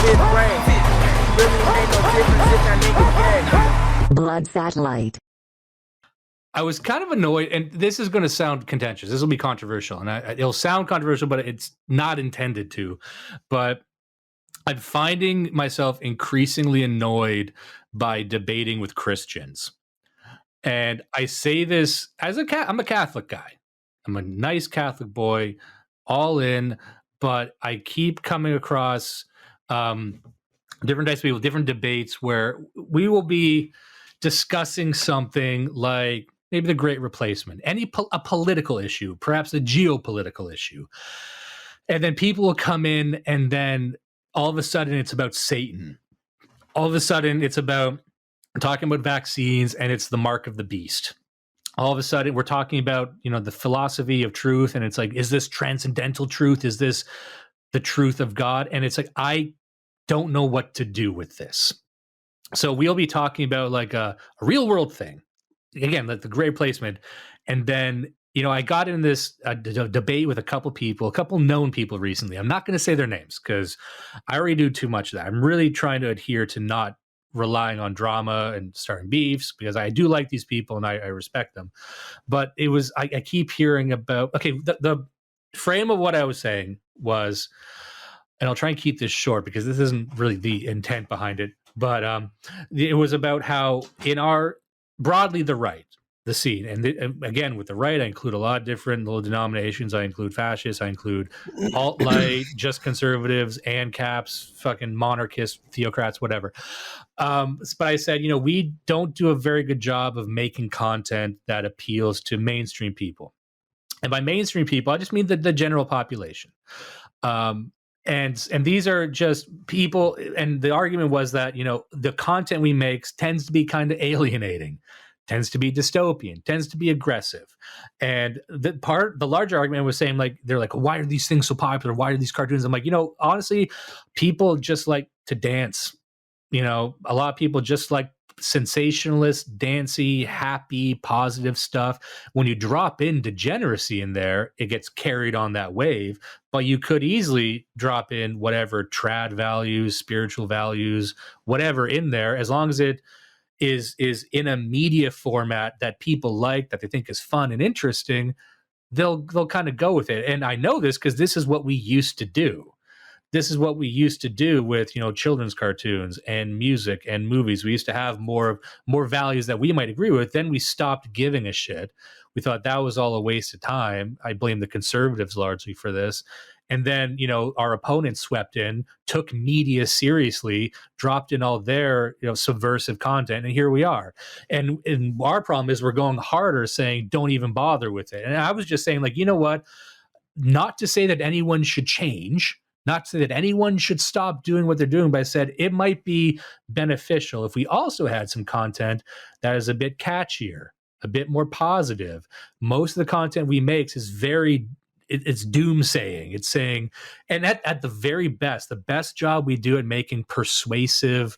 fifth grade. Really ain't no difference if that nigga gay. Blood satellite. I was kind of annoyed, and this is going to sound contentious. This will be controversial, and it'll sound controversial, but it's not intended to. But I'm finding myself increasingly annoyed by debating with Christians. And I say this as I'm a Catholic guy. I'm a nice Catholic boy, all in, but I keep coming across different types of people, different debates where we will be discussing something like maybe the Great Replacement, a political issue, perhaps a geopolitical issue. And then people will come in, and then all of a sudden it's about Satan. All of a sudden it's about talking about vaccines, and it's the mark of the beast. All of a sudden we're talking about, the philosophy of truth, and it's like, is this transcendental truth? Is this the truth of God? And it's like, I don't know what to do with this. So we'll be talking about like a real world thing. Again, like the Great Replacement. And then, I got in this debate with a couple known people recently. I'm not going to say their names because I already do too much of that. I'm really trying to adhere to not relying on drama and starting beefs because I do like these people and I respect them. But it was, I keep hearing about, okay, the frame of what I was saying was, and I'll try and keep this short because this isn't really the intent behind it, but it was about how in our broadly the right, the scene, and again with the right, I include a lot of different little denominations. I include fascists, I include alt-right, just conservatives, ANCAPs, fucking monarchists, theocrats, whatever. But I said, we don't do a very good job of making content that appeals to mainstream people, and by mainstream people, I just mean the general population. And these are just people, and the argument was that, the content we make tends to be kind of alienating, tends to be dystopian, tends to be aggressive. And the larger argument was saying, like, they're like, why are these things so popular? Why are these cartoons? I'm like, honestly, people just like to dance. A lot of people just like sensationalist, dancey, happy, positive stuff. When you drop in degeneracy in there, it gets carried on that wave. But you could easily drop in whatever trad values, spiritual values, whatever in there, as long as it is in a media format that people like, that they think is fun and interesting, they'll kind of go with it. And I know this because this is what we used to do. This is what we used to do with, children's cartoons and music and movies. We used to have more values that we might agree with. Then we stopped giving a shit. We thought that was all a waste of time. I blame the conservatives largely for this. And then, our opponents swept in, took media seriously, dropped in all their, subversive content, and here we are. And our problem is we're going harder, saying don't even bother with it. And I was just saying, like, you know what? Not to say that anyone should change, not to say that anyone should stop doing what they're doing, but I said it might be beneficial if we also had some content that is a bit catchier, a bit more positive. Most of the content we make is it's doomsaying. It's saying, and at the very best, the best job we do at making persuasive,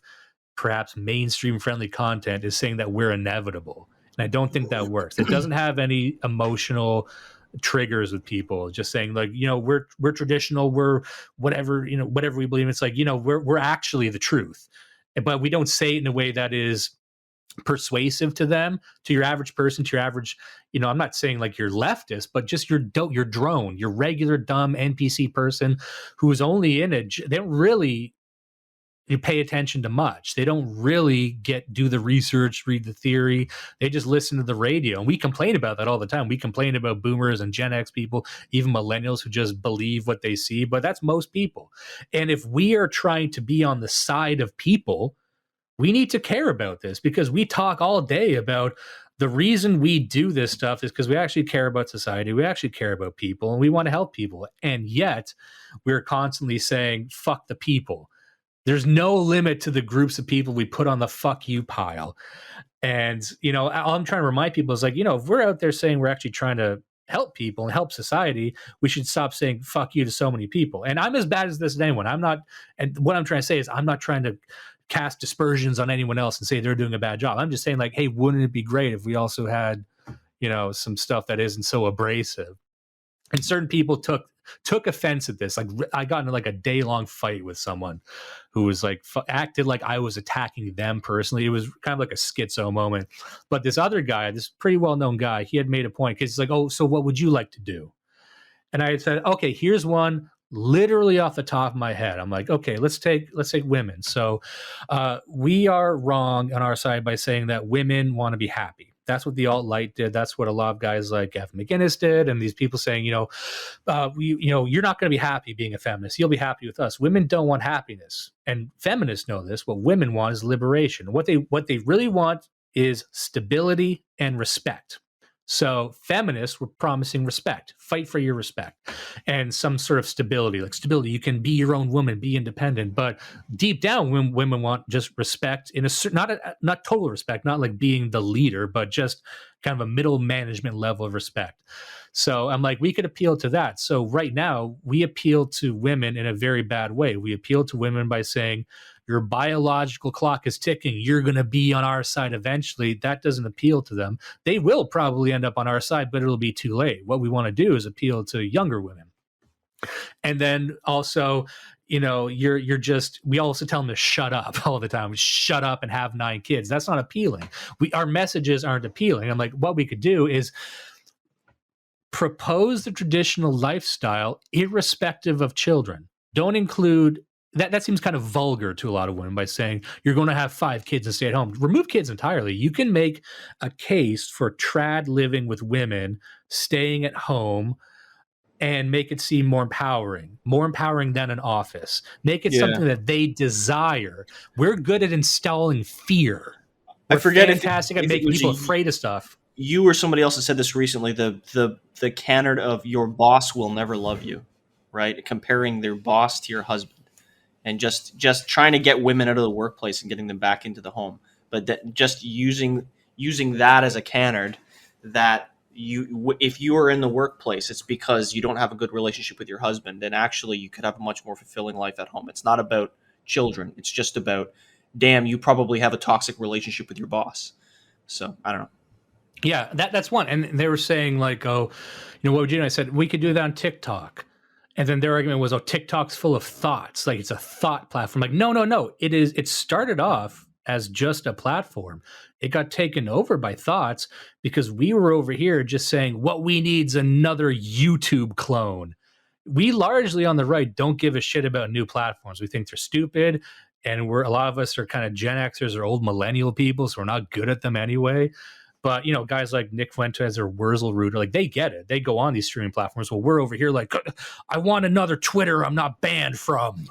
perhaps mainstream friendly content is saying that we're inevitable. And I don't think that works. It doesn't have any emotional triggers with people. Just saying, like, we're traditional, we're whatever we believe. It's like, we're actually the truth, but we don't say it in a way that is persuasive to them, to your average person, to your average, I'm not saying like you're leftist, but just your drone, your regular dumb NPC person who is only in it. They don't really pay attention to much. They don't really do the research, read the theory. They just listen to the radio. And we complain about that all the time. We complain about boomers and Gen X people, even millennials who just believe what they see, but that's most people. And if we are trying to be on the side of people, we need to care about this, because we talk all day about the reason we do this stuff is because we actually care about society. We actually care about people, and we want to help people. And yet we're constantly saying, fuck the people. There's no limit to the groups of people we put on the fuck you pile. And, all I'm trying to remind people is, like, if we're out there saying we're actually trying to help people and help society, we should stop saying fuck you to so many people. And I'm as bad as this as anyone. I'm not, and what I'm trying to say is I'm not trying to cast dispersions on anyone else and say they're doing a bad job. I'm just saying, like, hey, wouldn't it be great if we also had, some stuff that isn't so abrasive? And certain people took took offense at this. Like I got into like a day-long fight with someone who was like acted like I was attacking them personally. It was kind of like a schizo moment. But this other guy, this pretty well-known guy, he had made a point because he's like, oh, so what would you like to do? And I had said, okay, here's one literally off the top of my head. I'm like, okay, let's take women. So we are wrong on our side by saying that women want to be happy. That's what the alt-right did. That's what a lot of guys like Gavin McInnes did. And these people saying, you're not going to be happy being a feminist. You'll be happy with us. Women don't want happiness. And feminists know this. What women want is liberation. What they really want is stability and respect. So feminists were promising respect, fight for your respect, and some sort of stability, like stability. You can be your own woman, be independent. But deep down, women want just respect in a certain, not total respect, not like being the leader, but just kind of a middle management level of respect. So I'm like, we could appeal to that. So right now, we appeal to women in a very bad way. We appeal to women by saying, your biological clock is ticking. You're going to be on our side eventually. That doesn't appeal to them. They will probably end up on our side, but it'll be too late. What we want to do is appeal to younger women. And then also, we also tell them to shut up all the time. Shut up and have 9 kids. That's not appealing. Our messages aren't appealing. I'm like, what we could do is propose the traditional lifestyle irrespective of children. Don't include that seems kind of vulgar to a lot of women by saying you're going to have 5 kids and stay at home. Remove kids entirely. You can make a case for trad living with women, staying at home, and make it seem more empowering than an office. Make it something that they desire. We're good at installing fear. We're fantastic at making people afraid of stuff. You or somebody else has said this recently, the canard of your boss will never love you, right? Comparing their boss to your husband. And just trying to get women out of the workplace and getting them back into the home, but just using that as a canard that if you are in the workplace, it's because you don't have a good relationship with your husband, and actually you could have a much more fulfilling life at home. It's not about children. It's just about, damn, you probably have a toxic relationship with your boss. So I don't know. Yeah, that's one. And they were saying like, oh, what would you do? And I said, we could do that on TikTok. And then their argument was, oh, TikTok's full of thoughts. Like it's a thought platform. Like, no. It started off as just a platform. It got taken over by thoughts because we were over here just saying what we need is another YouTube clone. We largely on the right don't give a shit about new platforms. We think they're stupid. And a lot of us are kind of Gen Xers or old millennial people, so we're not good at them anyway. But, guys like Nick Fuentes or Wurzelrooter, like they get it. They go on these streaming platforms. Well, we're over here like, I want another Twitter I'm not banned from.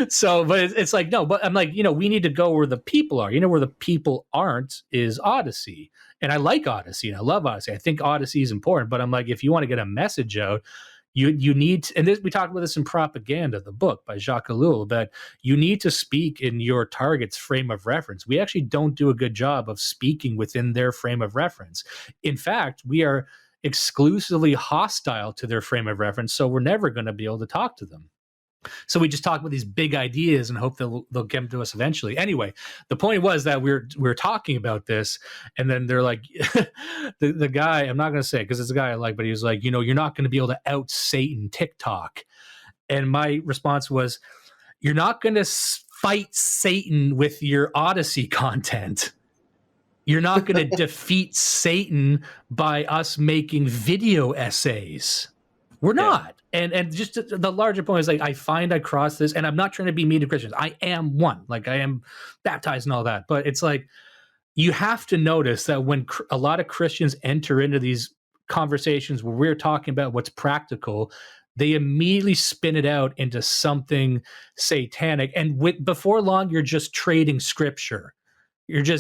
So, but it's like, no, but I'm like, we need to go where the people are. Where the people aren't is Odyssey. And I like Odyssey and I love Odyssey. I think Odyssey is important. But I'm like, if you want to get a message out, you need to, and we talked about this in Propaganda, the book by Jacques Ellul, that you need to speak in your target's frame of reference. We actually don't do a good job of speaking within their frame of reference. In fact, we are exclusively hostile to their frame of reference, so we're never going to be able to talk to them. So we just talk about these big ideas and hope they'll get them to us eventually. Anyway, the point was that we're talking about this, and then they're like, the guy, I'm not going to say it because it's a guy I like, but he was like, you're not going to be able to out Satan TikTok. And my response was, you're not going to fight Satan with your Odyssey content. You're not going to defeat Satan by us making video essays. We're not. And just the larger point is like, I find I cross this, and I'm not trying to be mean to Christians. I am one. Like I am baptized and all that. But it's like, you have to notice that when a lot of Christians enter into these conversations where we're talking about what's practical, they immediately spin it out into something satanic. And before long, you're just trading scripture.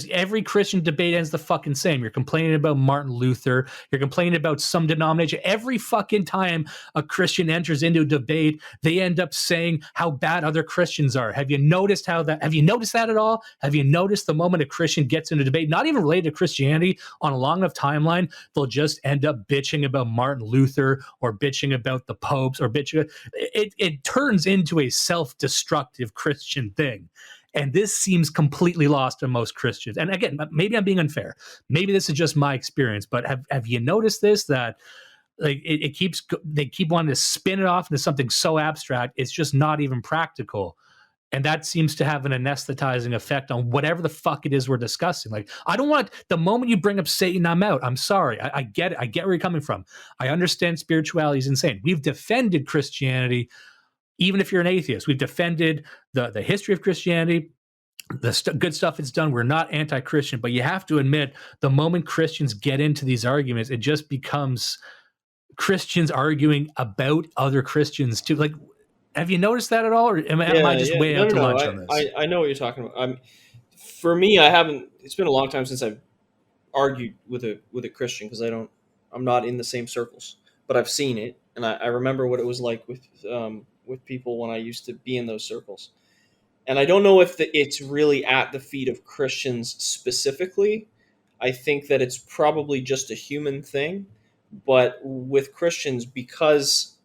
Every Christian debate ends the fucking same. You're complaining about Martin Luther. You're complaining about some denomination. Every fucking time a Christian enters into a debate, they end up saying how bad other Christians are. Have you noticed that at all? Have you noticed the moment a Christian gets into a debate, not even related to Christianity, on a long enough timeline, they'll just end up bitching about Martin Luther or bitching about the popes or bitching. It turns into a self-destructive Christian thing. And this seems completely lost to most Christians. And again, maybe I'm being unfair. Maybe this is just my experience, but have you noticed this, that like they keep wanting to spin it off into something so abstract. It's just not even practical. And that seems to have an anesthetizing effect on whatever the fuck it is we're discussing. Like, I don't want, the moment you bring up Satan, I'm out. I'm sorry. I get it. I get where you're coming from. I understand spirituality is insane. We've defended Christianity, even if you're an atheist. We've defended the history of Christianity, the good stuff it's done. We're not anti-Christian, but you have to admit, the moment Christians get into these arguments, it just becomes Christians arguing about other Christians too. Like, have you noticed that at all, or am I just way out to lunch on this? I know what you're talking about. For me, I haven't. It's been a long time since I've argued with a Christian, because I'm not in the same circles, but I've seen it, and I remember what it was like with people when I used to be in those circles. And I don't know if it's really at the feet of Christians specifically. I think that it's probably just a human thing, but with Christians, because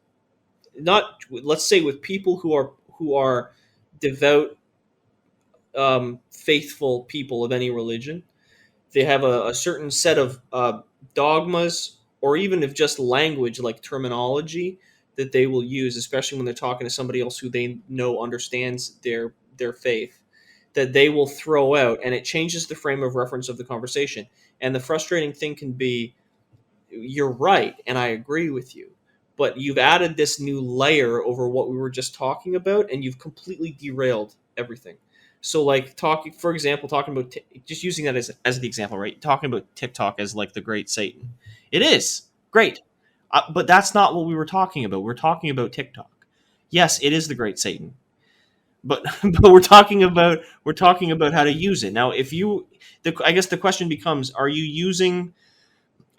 not, let's say with people who are devout, faithful people of any religion, they have a certain set of dogmas, or even if just language, like terminology, that they will use, especially when they're talking to somebody else who they know understands their faith, that they will throw out, and it changes the frame of reference of the conversation. And the frustrating thing can be, you're right, and I agree with you, but you've added this new layer over what we were just talking about, and you've completely derailed everything. So, like, talking about just using that as the example, right? Talking about TikTok as like the great Satan. It is great, but that's not what we were talking about. We're talking about TikTok. Yes, it is the great Satan, but but we're talking about how to use it. Now, I guess the question becomes: Are you using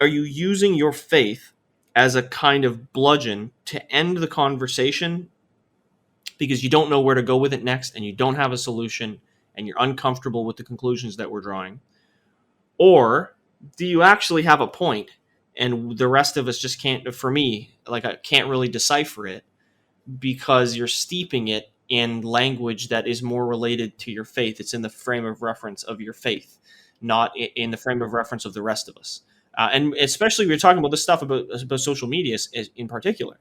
your faith as a kind of bludgeon to end the conversation because you don't know where to go with it next, and you don't have a solution, and you're uncomfortable with the conclusions that we're drawing? Or do you actually have a point, and the rest of us just can't, for me, like, I can't really decipher it, because you're steeping it in language that is more related to your faith. It's in the frame of reference of your faith, not in the frame of reference of the rest of us. And especially we're talking about this stuff about social media in particular.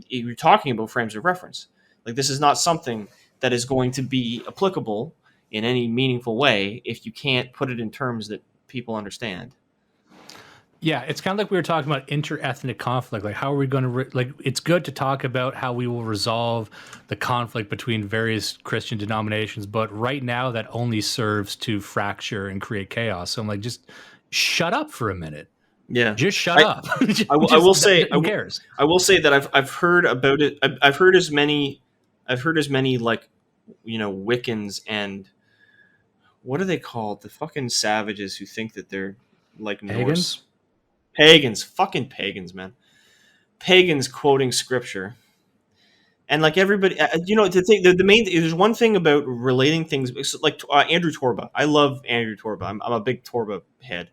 You're talking about frames of reference. Like, this is not something that is going to be applicable in any meaningful way if you can't put it in terms that people understand. Yeah, it's kind of like we were talking about inter-ethnic conflict. Like, how are we going to it's good to talk about how we will resolve the conflict between various Christian denominations, but right now that only serves to fracture and create chaos. So I'm like, just shut up for a minute. Yeah, just shut up. I will say, who cares? I will say that I've heard about it. I've heard as many like, Wiccans and what are they called? The fucking savages who think that they're like Norse. Pagans, fucking pagans, man. Pagans quoting scripture. And like everybody, the main, there's one thing about relating things, like Andrew Torba. I love Andrew Torba. I'm a big Torba head.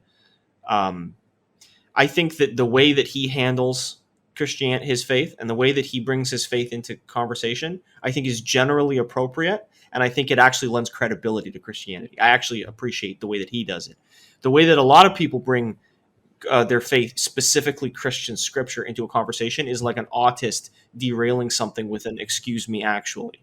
I think that the way that he handles his faith, and the way that he brings his faith into conversation, I think is generally appropriate. And I think it actually lends credibility to Christianity. I actually appreciate the way that he does it. The way that a lot of people bring their faith, specifically Christian scripture, into a conversation is like an autist derailing something with an "excuse me, actually,"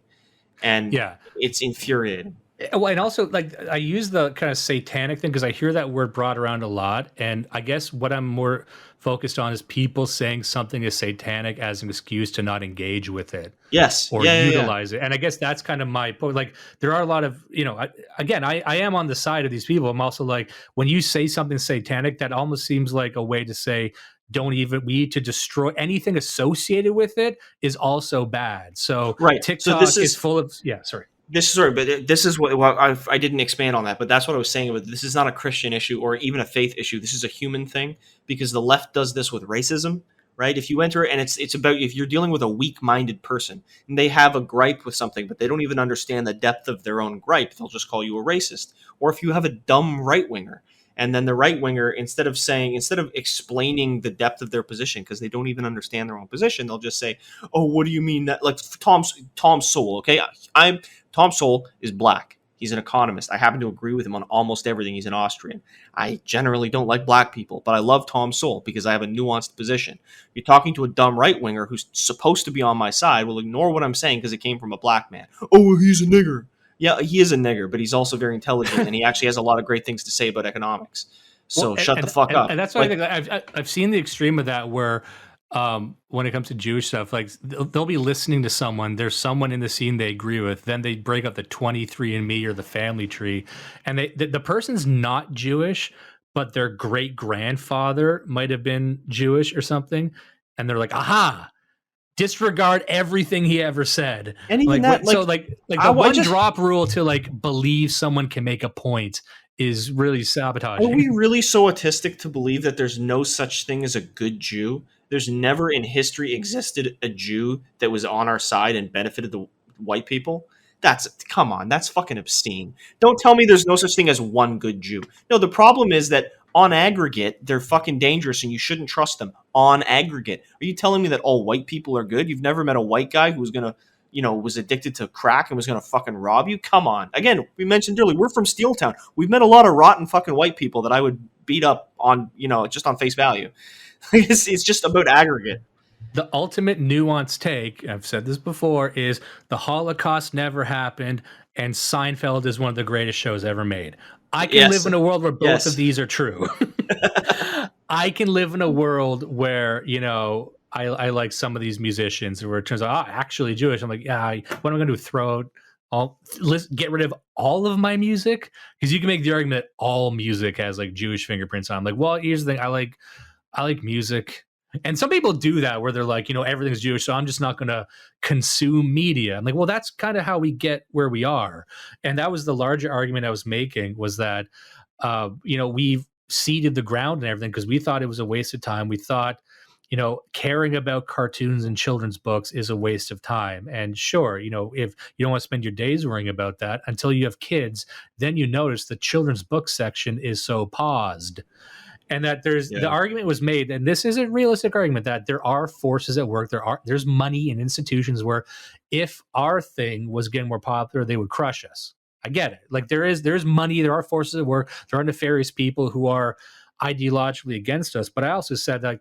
and it's infuriating. Well, and also, like, I use the kind of satanic thing because I hear that word brought around a lot, and I guess what I'm more focused on is people saying something is satanic as an excuse to not engage with it. Yes, or utilize it. And I guess that's kind of my point. Like, there are a lot of, I am on the side of these people. I'm also like, when you say something satanic, that almost seems like a way to say, we need to destroy anything associated with it is also bad. So TikTok is full of, sorry. This is what I didn't expand on that, but that's what I was saying. This is not a Christian issue or even a faith issue. This is a human thing, because the left does this with racism, right? If you enter, and it's about, if you're dealing with a weak-minded person and they have a gripe with something, but they don't even understand the depth of their own gripe, they'll just call you a racist. Or if you have a dumb right-winger, and then the right-winger, instead of explaining the depth of their position, because they don't even understand their own position, they'll just say, "Oh, what do you mean that?" Like Tom Sowell, okay? Tom Sowell is black. He's an economist. I happen to agree with him on almost everything. He's an Austrian. I generally don't like black people, but I love Tom Sowell because I have a nuanced position. You're talking to a dumb right-winger who's supposed to be on my side, will ignore what I'm saying because it came from a black man. Oh, he's a nigger. Yeah, he is a nigger, but he's also very intelligent, and he actually has a lot of great things to say about economics. So shut the fuck up. And that's why I think I've seen the extreme of that where when it comes to Jewish stuff, like they'll be listening to someone, there's someone in the scene they agree with, then they break up the 23andMe or the family tree, and the person's not Jewish, but their great grandfather might have been Jewish or something, and they're like, aha, disregard everything he ever said. And even so the one drop rule to like believe someone can make a point is really sabotaging. Are we really so autistic to believe that there's no such thing as a good Jew? There's never in history existed a Jew that was on our side and benefited the white people? Come on, that's fucking obscene. Don't tell me there's no such thing as one good Jew. No, the problem is that on aggregate, they're fucking dangerous and you shouldn't trust them. On aggregate. Are you telling me that all white people are good? You've never met a white guy who was going to, was addicted to crack and was going to fucking rob you? Come on. Again, we mentioned earlier, we're from Steeltown. We've met a lot of rotten fucking white people that I would beat up on, just on face value. It's just about aggregate. The ultimate nuanced take, I've said this before, is the Holocaust never happened and Seinfeld is one of the greatest shows ever made. I can live in a world where both of these are true. I can live in a world where, I like some of these musicians where it turns out, actually Jewish. I'm like, yeah, what am I going to do? Get rid of all of my music? Because you can make the argument that all music has like Jewish fingerprints on. I'm like, well, here's the thing. I like music. And some people do that where they're like, everything's Jewish, so I'm just not going to consume media. I'm like, well, that's kind of how we get where we are. And that was the larger argument I was making, was that, we've seeded the ground and everything because we thought it was a waste of time. We thought, caring about cartoons and children's books is a waste of time. And sure, if you don't want to spend your days worrying about that until you have kids, then you notice the children's book section is so paused. And that the argument was made, and this is a realistic argument, that there are forces at work. There's money in institutions where if our thing was getting more popular, they would crush us. I get it. Like there's money, there are forces at work, there are nefarious people who are ideologically against us. But I also said that,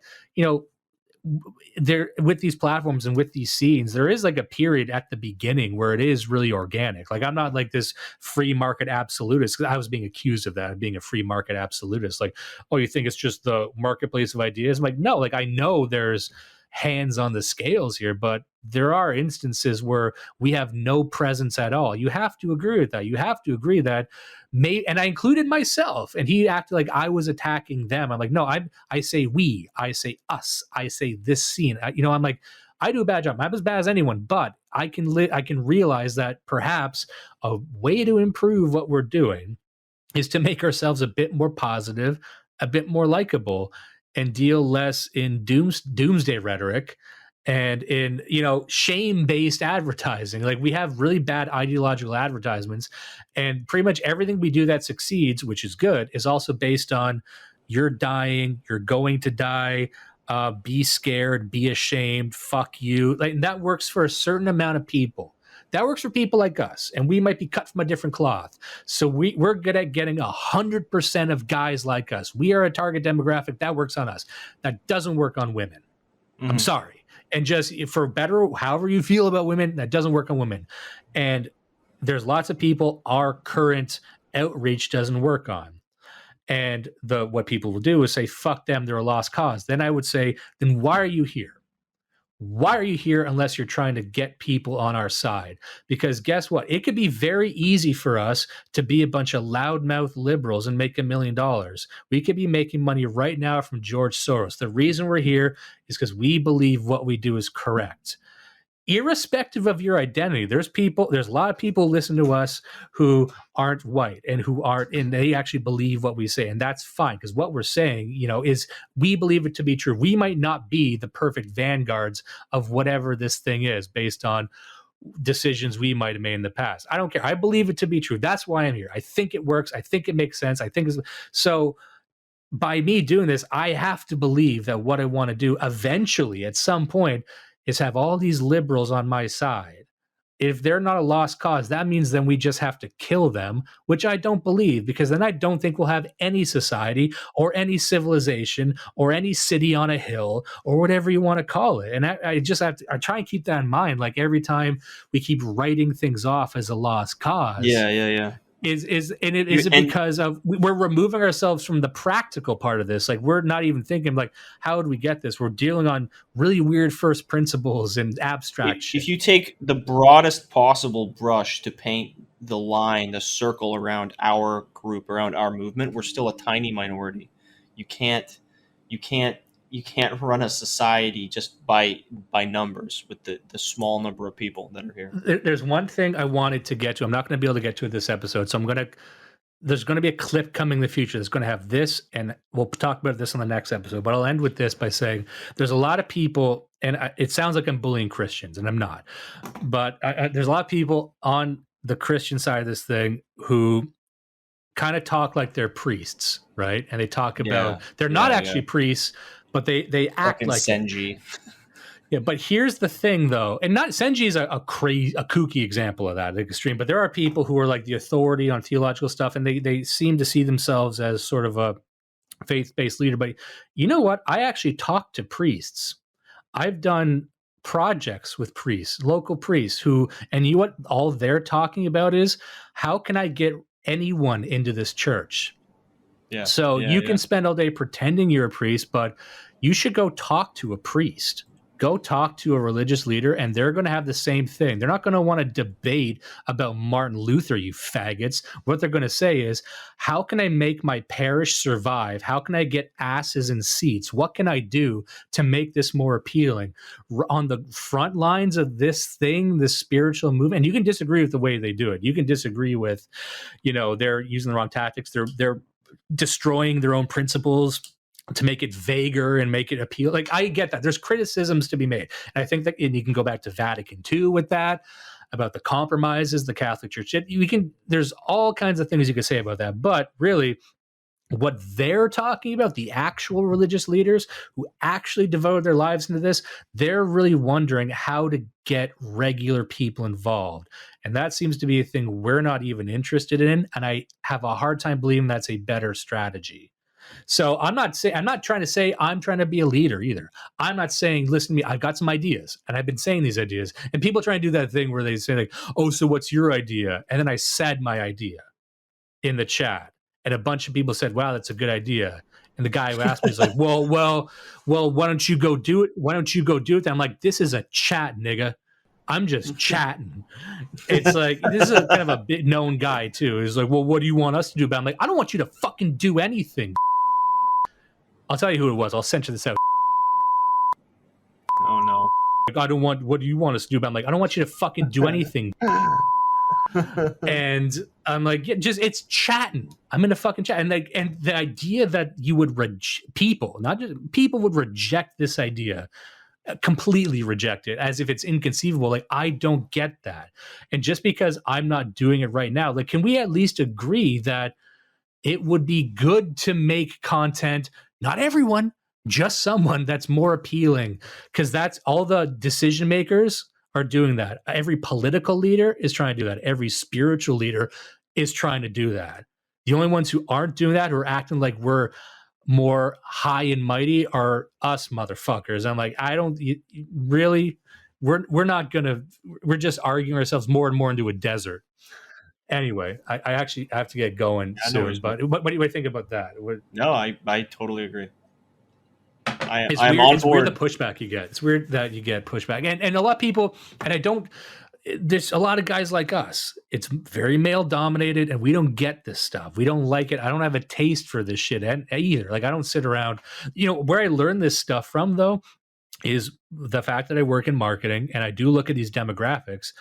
there with these platforms and with these scenes, there is like a period at the beginning where it is really organic. Like I'm not like this free market absolutist, because I was being accused of that, of being a free market absolutist. Like, oh, you think it's just the marketplace of ideas? I'm like, no, like I know there's hands on the scales here, but there are instances where we have no presence at all. You have to agree with that. You have to agree that and I included myself, and he acted like I was attacking them. I'm like, no, I say we, I say us, I say this scene. I'm like, I do a bad job. I'm as bad as anyone, but I can realize that perhaps a way to improve what we're doing is to make ourselves a bit more positive, a bit more likable, and deal less in doomsday rhetoric and in shame-based advertising. Like we have really bad ideological advertisements, and pretty much everything we do that succeeds, which is good, is also based on you're dying, you're going to die, be scared, be ashamed, fuck you. Like that works for a certain amount of people. That works for people like us, and we might be cut from a different cloth. So we're good at getting 100% of guys like us. We are a target demographic. That works on us. That doesn't work on women. Mm-hmm. I'm sorry. And just for better, however you feel about women, that doesn't work on women. And there's lots of people our current outreach doesn't work on. And what people will do is say, fuck them, they're a lost cause. Then I would say, then why are you here? Why are you here unless you're trying to get people on our side? Because guess what? It could be very easy for us to be a bunch of loudmouth liberals and make $1 million. We could be making money right now from George Soros. The reason we're here is because we believe what we do is correct. Irrespective of your identity, there's a lot of people listen to us who aren't white and they actually believe what we say. And that's fine, because what we're saying, is we believe it to be true. We might not be the perfect vanguards of whatever this thing is based on decisions we might have made in the past. I don't care. I believe it to be true. That's why I'm here. I think it works. I think it makes sense. So by me doing this, I have to believe that what I want to do eventually at some point is have all these liberals on my side. if they're not a lost cause, that means then we just have to kill them, which I don't believe, because then I don't think we'll have any society or any civilization or any city on a hill or whatever you want to call it. And I just have to, I try and keep that in mind. Like every time we keep writing things off as a lost cause. Yeah. Is it because of we're removing ourselves from the practical part of this? Like we're not even thinking like, how would we get this? We're dealing on really weird first principles and abstract shit. If you take the broadest possible brush to paint the line, the circle around our group, around our movement, we're still a tiny minority. You can't run a society just by numbers with the small number of people that are here. There's one thing I wanted to get to. I'm not going to be able to get to it this episode, so there's going to be a clip coming in the future that's going to have this, and we'll talk about this on the next episode. But I'll end with this by saying there's a lot of people, and it sounds like I'm bullying Christians, and I'm not. But there's a lot of people on the Christian side of this thing who kind of talk like they're priests, right? And they talk about they're not actually priests, but they act fucking like Senji. Yeah, but here's the thing, though, and not Senji is a kooky example of that, extreme. But there are people who are like the authority on theological stuff, and they seem to see themselves as sort of a faith-based leader. But you know what? I actually talk to priests. I've done projects with priests, local priests, and you know what? All they're talking about is how can I get anyone into this church? Yeah. So you can spend all day pretending you're a priest, but you should go talk to a priest. Go talk to a religious leader, and they're going to have the same thing. They're not going to want to debate about Martin Luther, you faggots. What they're going to say is, how can I make my parish survive? How can I get asses in seats? What can I do to make this more appealing? On the front lines of this thing, this spiritual movement, and you can disagree with the way they do it. You can disagree with, they're using the wrong tactics. They're destroying their own principles to make it vaguer and make it appeal. Like, I get that. There's criticisms to be made. And I think that, and you can go back to Vatican II with that, about the compromises, the Catholic Church. There's all kinds of things you could say about that. But really, what they're talking about, the actual religious leaders who actually devoted their lives into this, they're really wondering how to get regular people involved. And that seems to be a thing we're not even interested in. And I have a hard time believing that's a better strategy. So I'm not trying to say I'm trying to be a leader either. I'm not saying, listen to me, I've got some ideas and I've been saying these ideas, and people try and do that thing where they say like, oh, so what's your idea? And then I said my idea in the chat, and a bunch of people said, wow, that's a good idea. And the guy who asked me is like, well, why don't you go do it? Why don't you go do it? And I'm like, this is a chat, nigga. I'm just chatting. It's like, this is a kind of a big known guy too. He's like, well, what do you want us to do? But I'm like, I don't want you to fucking do anything. I'll tell you who it was. I'll censor this out. Oh no. Like, what do you want us to do? But I'm like, I don't want you to fucking do anything. And I'm like, yeah, it's chatting. I'm in a fucking chat. And the idea that you would people would reject this idea, completely reject it as if it's inconceivable. Like, I don't get that. And just because I'm not doing it right now, like, can we at least agree that it would be good to make content, not everyone, just someone that's more appealing? Because that's all the decision makers are doing that. Every political leader is trying to do that. Every spiritual leader is trying to do that. The only ones who aren't doing that, who are acting like we're more high and mighty, are us motherfuckers. I'm like, really, we're not gonna, we're just arguing ourselves more and more into a desert. Anyway, I actually have to get going soon. But what do you think about that? No, I totally agree. I'm weird, on board. It's weird the pushback you get. It's weird that you get pushback, and a lot of people. And there's a lot of guys like us. It's very male dominated, and we don't get this stuff. We don't like it. I don't have a taste for this shit either. Like, I don't sit around. Where I learn this stuff from, though, is the fact that I work in marketing and I do look at these demographics.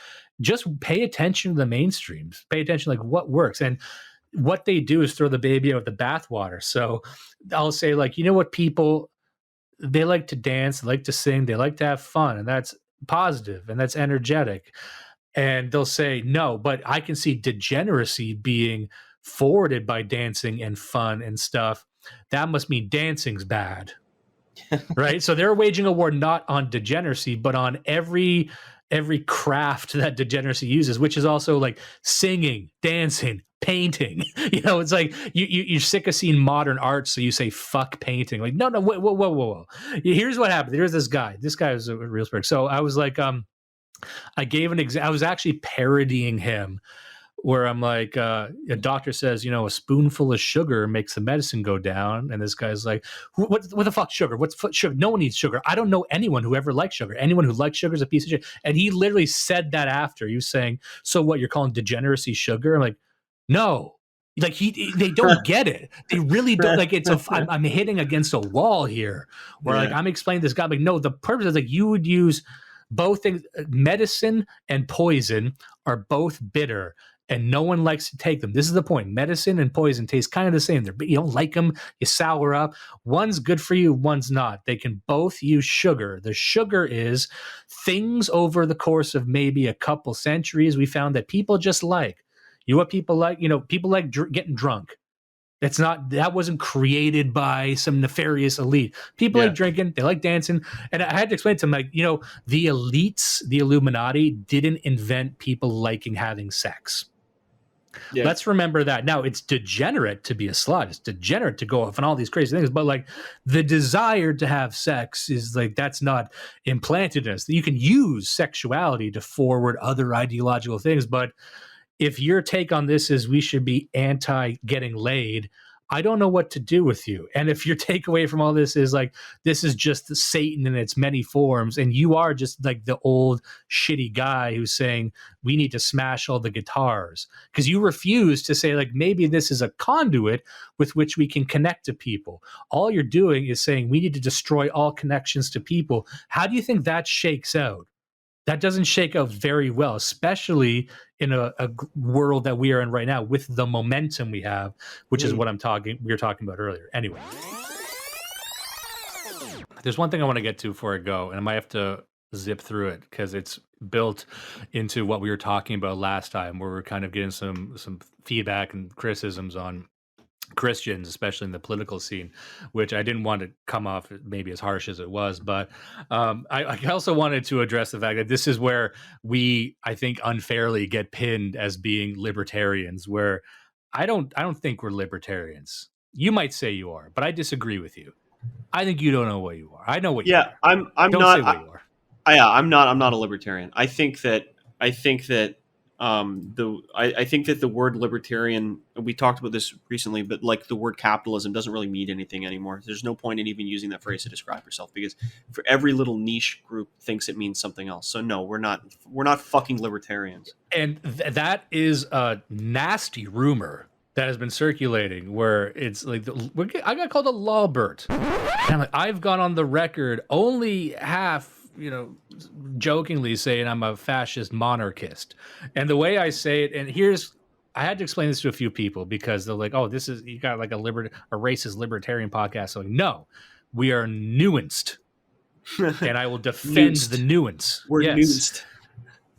Just pay attention to the mainstreams. Pay attention, like, what works. And what they do is throw the baby out with the bathwater. So I'll say, like, you know what, people, they like to dance, they like to sing, they like to have fun, and that's positive and that's energetic. And they'll say, no, but I can see degeneracy being forwarded by dancing and fun and stuff. That must mean dancing's bad. Right? So they're waging a war not on degeneracy, but on every every craft that degeneracy uses, which is also like singing, dancing, painting. It's like you're sick of seeing modern art, so you say fuck painting. Like, no, whoa. Here's what happened. Here's this guy. This guy was a real spirit. So I was like, I gave an example. I was actually parodying him, where I'm like, a doctor says, a spoonful of sugar makes the medicine go down. And this guy's like, what the fuck sugar? What's sugar? No one needs sugar. I don't know anyone who ever liked sugar. Anyone who likes sugar is a piece of shit. And he literally said that after. He was saying, so what, you're calling degeneracy sugar? I'm like, no. Like they don't get it. They really don't. Like I'm hitting against a wall here where like I'm explaining to this guy, like, no, the purpose is like you would use both things. Medicine and poison are both bitter, and no one likes to take them. This is the point. Medicine and poison taste kind of the same. You don't like them, you sour up. One's good for you, one's not. They can both use sugar. The sugar is things over the course of maybe a couple centuries we found that people just like. You know what people like? People like getting drunk. That wasn't created by some nefarious elite. People like drinking, they like dancing. And I had to explain to them, like, the elites, the Illuminati didn't invent people liking having sex. Yeah. Let's remember that. Now, it's degenerate to be a slut. It's degenerate to go off on all these crazy things. But like the desire to have sex is like, that's not implanted in us. You can use sexuality to forward other ideological things. But if your take on this is we should be anti getting laid, I don't know what to do with you. And if your takeaway from all this is like, this is just Satan in its many forms, and you are just like the old shitty guy who's saying we need to smash all the guitars, because you refuse to say like, maybe this is a conduit with which we can connect to people. All you're doing is saying we need to destroy all connections to people. How do you think that shakes out? That doesn't shake out very well, especially in a world that we are in right now with the momentum we have, which is what we were talking about earlier. Anyway, there's one thing I want to get to before I go, and I might have to zip through it because it's built into what we were talking about last time, where we're kind of getting some feedback and criticisms on Christians, especially in the political scene, which I didn't want to come off maybe as harsh as it was, but I also wanted to address the fact that this is where we, I think, unfairly get pinned as being libertarians, where I don't think we're libertarians. You might say you are, but I disagree with you. I think you don't know what you are. I know what you are. I'm don't not. Say what you are. I'm not a libertarian. I think that I think that the word libertarian, we talked about this recently, but like the word capitalism doesn't really mean anything anymore. There's no point in even using that phrase to describe yourself, because for every little niche group thinks it means something else. So no, we're not fucking libertarians. And that is a nasty rumor that has been circulating, where it's like I got called a lawbert. And I'm like, I've gone on the record only half, jokingly saying I'm a fascist monarchist. And the way I say it, and I had to explain this to a few people, because they're like, oh, you got like a racist libertarian podcast. So like, no, we are nuanced. And I will defend the nuance. We're nuanced.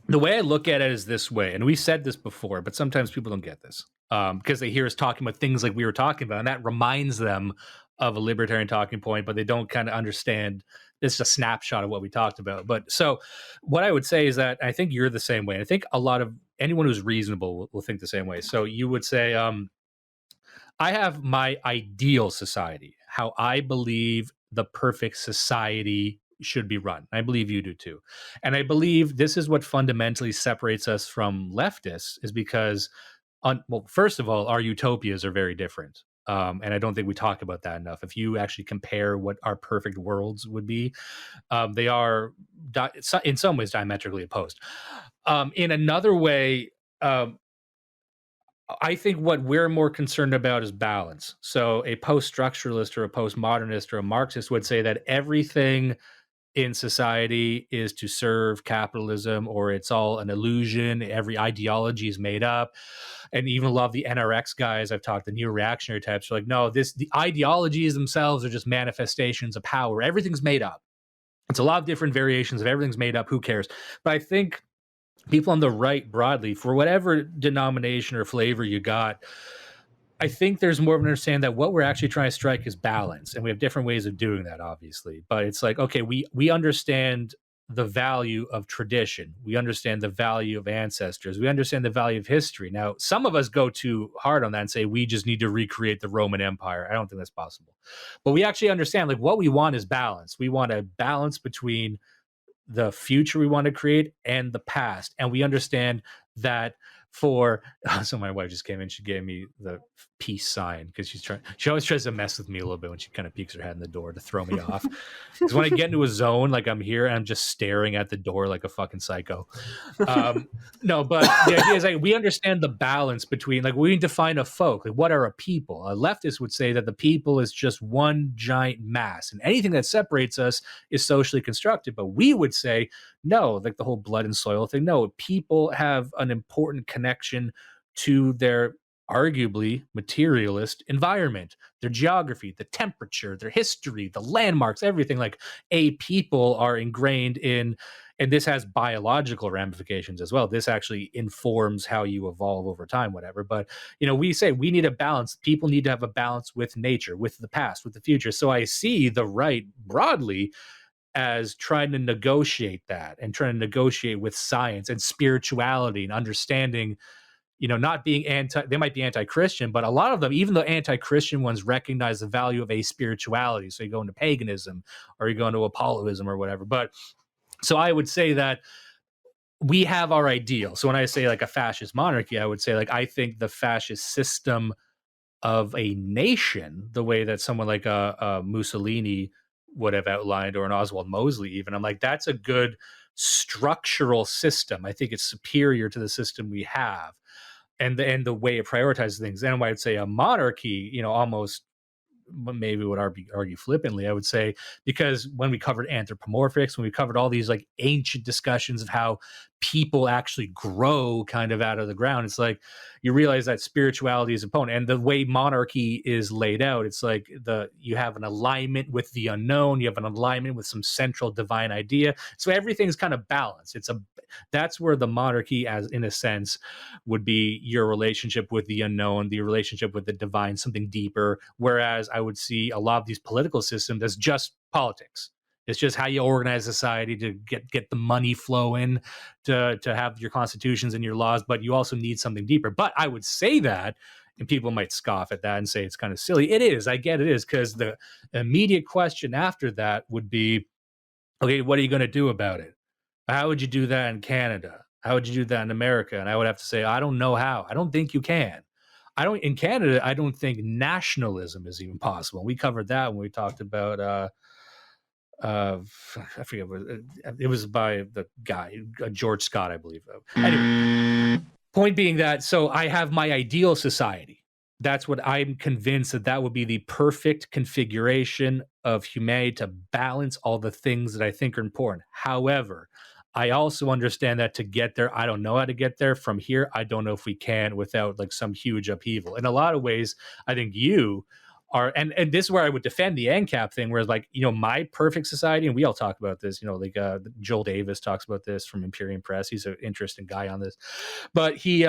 The way I look at it is this way, and we said this before, but sometimes people don't get this because they hear us talking about things like we were talking about, and that reminds them of a libertarian talking point, but they don't kind of understand it's a snapshot of what we talked about. But so what I would say is that I think you're the same way. I think a lot of anyone who's reasonable will think the same way. So you would say, I have my ideal society, how I believe the perfect society should be run. I believe you do too. And I believe this is what fundamentally separates us from leftists, is because, first of all, our utopias are very different. And I don't think we talk about that enough. If you actually compare what our perfect worlds would be, they are in some ways diametrically opposed. In another way, I think what we're more concerned about is balance. So a post-structuralist or a postmodernist or a Marxist would say that everything in society is to serve capitalism, or it's all an illusion. Every ideology is made up. And even a lot of the NRX guys I've talked, the neo-reactionary types, are like, no, the ideologies themselves are just manifestations of power. Everything's made up. It's a lot of different variations of everything's made up. Who cares? But I think people on the right broadly, for whatever denomination or flavor you got, I think there's more of an understanding that what we're actually trying to strike is balance. And we have different ways of doing that, obviously. But it's like, okay, we understand the value of tradition. We understand the value of ancestors. We understand the value of history. Now, some of us go too hard on that and say we just need to recreate the Roman Empire. I don't think that's possible. But we actually understand like what we want is balance. We want a balance between the future we want to create and the past. And we understand that for so my wife just came in, she gave me the peace sign because she always tries to mess with me a little bit when she kind of peeks her head in the door to throw me off. Because when I get into a zone, like I'm here and I'm just staring at the door like a fucking psycho. No, but the idea is like we understand the balance between like we define a folk. Like what are a people? A leftist would say that the people is just one giant mass, and anything that separates us is socially constructed. But we would say no, like the whole blood and soil thing. No, people have an important connection to their arguably materialist environment, their geography, the temperature, their history, the landmarks, everything. Like a people are ingrained in, and this has biological ramifications as well. This actually informs how you evolve over time, whatever. But we say we need a balance. People need to have a balance with nature, with the past, with the future. So I see the right broadly as trying to negotiate that and trying to negotiate with science and spirituality and understanding, not being they might be anti-Christian, but a lot of them, even the anti-Christian ones, recognize the value of a spirituality. So you go into paganism or you go into Apolloism or whatever. But so I would say that we have our ideal. So when I say like a fascist monarchy, I would say like, I think the fascist system of a nation, the way that someone like a Mussolini would have outlined, or an Oswald Mosley even, I'm like, that's a good structural system. I think it's superior to the system we have and the way it prioritizes things. And I would say a monarchy, almost maybe would argue flippantly, I would say, because when we covered anthropomorphics, when we covered all these like ancient discussions of how people actually grow kind of out of the ground, it's like you realize that spirituality is important. And the way monarchy is laid out, it's like you have an alignment with the unknown, you have an alignment with some central divine idea. So everything's kind of balanced. That's where the monarchy, as in a sense, would be your relationship with the unknown, the relationship with the divine, something deeper. Whereas I would see a lot of these political systems as just politics. It's just how you organize society to get the money flow in to have your constitutions and your laws, but you also need something deeper. But I would say that, and people might scoff at that and say it's kind of silly. It is. I get it is, because the immediate question after that would be, okay, what are you going to do about it? How would you do that in Canada? How would you do that in America? And I would have to say, I don't know how. I don't think you can. In Canada, I don't think nationalism is even possible. We covered that when we talked about, I forget what it was by the guy, George Scott, I believe. Anyway, point being that, so I have my ideal society. That's what I'm convinced that would be the perfect configuration of humanity to balance all the things that I think are important. However, I also understand that to get there, I don't know how to get there. From here, I don't know if we can without like some huge upheaval. In a lot of ways, I think you are, and this is where I would defend the ANCAP thing, where like, my perfect society, and we all talk about this, like Joel Davis talks about this from Imperium Press. He's an interesting guy on this, but he